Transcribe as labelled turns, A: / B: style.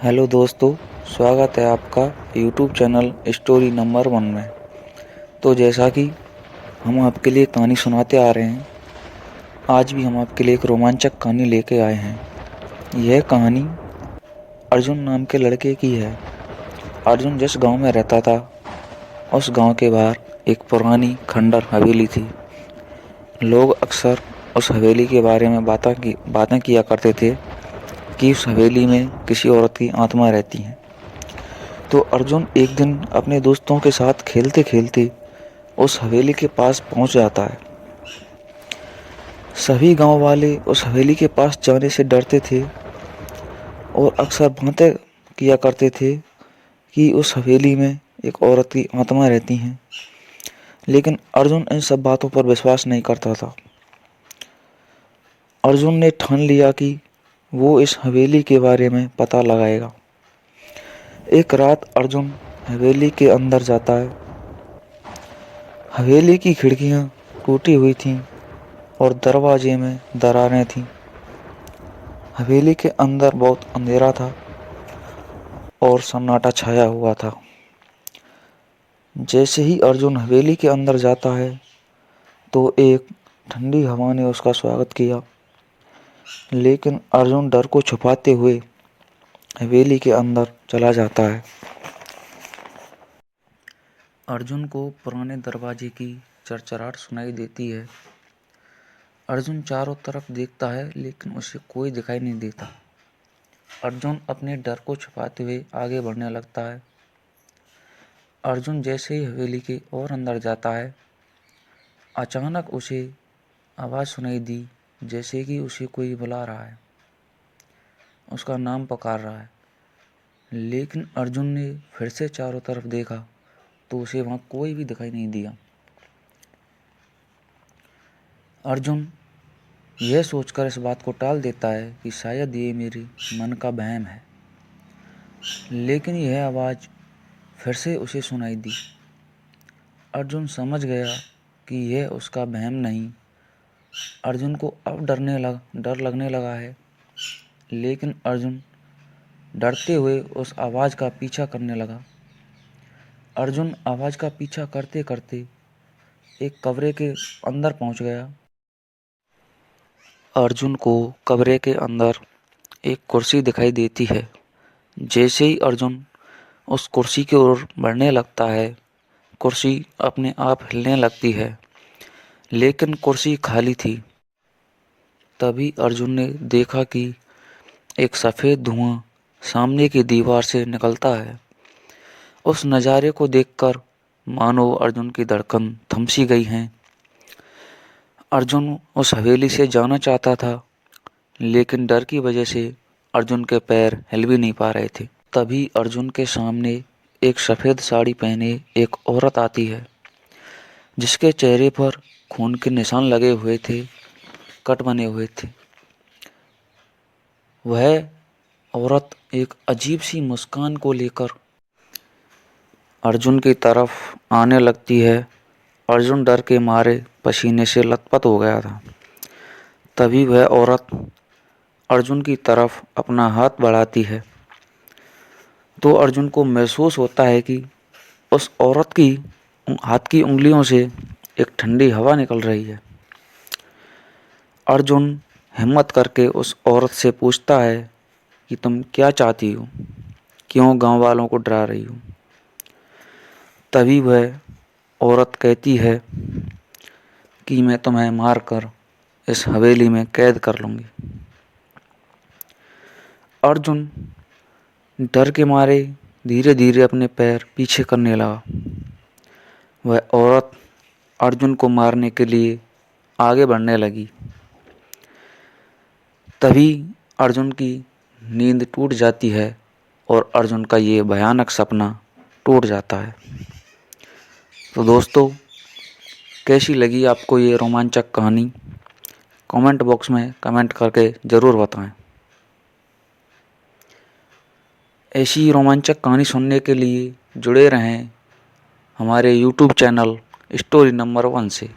A: Hello दोस्तों, स्वागत है आपका यूट्यूब चैनल स्टोरी नंबर 1 में। तो जैसा कि हम आपके लिए कहानी सुनाते आ रहे हैं, आज भी हम आपके लिए एक रोमांचक कहानी लेके आए हैं। यह कहानी अर्जुन नाम के लड़के की है। अर्जुन जिस गांव में रहता था, उस गांव के बाहर एक पुरानी खंडर हवेली थी। लोग अक्सर उस हवेली के बारे में बातें किया करते थे कि उस हवेली में किसी औरत की आत्मा रहती है। तो अर्जुन एक दिन अपने दोस्तों के साथ खेलते खेलते उस हवेली के पास पहुंच जाता है। सभी गांव वाले उस हवेली के पास जाने से डरते थे और अक्सर बातें किया करते थे कि उस हवेली में एक औरत की आत्मा रहती हैं। लेकिन अर्जुन इन सब बातों पर विश्वास नहीं करता था। अर्जुन ने ठान लिया कि वो इस हवेली के बारे में पता लगाएगा। एक रात अर्जुन हवेली के अंदर जाता है। हवेली की खिड़कियां टूटी हुई थीं और दरवाजे में दरारें थीं। हवेली के अंदर बहुत अंधेरा था और सन्नाटा छाया हुआ था। जैसे ही अर्जुन हवेली के अंदर जाता है तो एक ठंडी हवा ने उसका स्वागत किया। लेकिन अर्जुन डर को छुपाते हुए हवेली के अंदर चला जाता है। अर्जुन को पुराने दरवाजे की चरचराहट सुनाई देती है। अर्जुन चारों तरफ देखता है लेकिन उसे कोई दिखाई नहीं देता। अर्जुन अपने डर को छुपाते हुए आगे बढ़ने लगता है। अर्जुन जैसे ही हवेली के और अंदर जाता है, अचानक उसे आवाज़ सुनाई दी, जैसे कि उसे कोई बुला रहा है, उसका नाम पुकार रहा है। लेकिन अर्जुन ने फिर से चारों तरफ देखा तो उसे वहाँ कोई भी दिखाई नहीं दिया। अर्जुन यह सोचकर इस बात को टाल देता है कि शायद ये मेरे मन का वहम है। लेकिन यह आवाज़ फिर से उसे सुनाई दी। अर्जुन समझ गया कि यह उसका वहम नहीं। अर्जुन को अब डर लगने लगा है। लेकिन अर्जुन डरते हुए उस आवाज़ का पीछा करने लगा। अर्जुन आवाज़ का पीछा करते करते एक कमरे के अंदर पहुंच गया। अर्जुन को कमरे के अंदर एक कुर्सी दिखाई देती है। जैसे ही अर्जुन उस कुर्सी की ओर बढ़ने लगता है, कुर्सी अपने आप हिलने लगती है, लेकिन कुर्सी खाली थी। तभी अर्जुन ने देखा कि एक सफ़ेद धुआं सामने की दीवार से निकलता है। उस नज़ारे को देखकर मानो अर्जुन की धड़कन थम सी गई है। अर्जुन उस हवेली से जाना चाहता था, लेकिन डर की वजह से अर्जुन के पैर हिल भी नहीं पा रहे थे। तभी अर्जुन के सामने एक सफ़ेद साड़ी पहने एक औरत आती है, जिसके चेहरे पर खून के निशान लगे हुए थे, कट बने हुए थे। वह औरत एक अजीब सी मुस्कान को लेकर अर्जुन की तरफ आने लगती है। अर्जुन डर के मारे पसीने से लथपथ हो गया था। तभी वह औरत अर्जुन की तरफ अपना हाथ बढ़ाती है तो अर्जुन को महसूस होता है कि उस औरत की हाथ की उंगलियों से एक ठंडी हवा निकल रही है। अर्जुन हिम्मत करके उस औरत से पूछता है कि तुम क्या चाहती हो, क्यों गांव वालों को डरा रही हो। तभी वह औरत कहती है कि मैं तुम्हें मारकर इस हवेली में कैद कर लूँगी। अर्जुन डर के मारे धीरे धीरे अपने पैर पीछे करने लगा। वह औरत अर्जुन को मारने के लिए आगे बढ़ने लगी। तभी अर्जुन की नींद टूट जाती है और अर्जुन का ये भयानक सपना टूट जाता है। तो दोस्तों, कैसी लगी आपको ये रोमांचक कहानी? कमेंट बॉक्स में कमेंट करके ज़रूर बताएं। ऐसी रोमांचक कहानी सुनने के लिए जुड़े रहें हमारे यूट्यूब चैनल स्टोरी नंबर 1 से।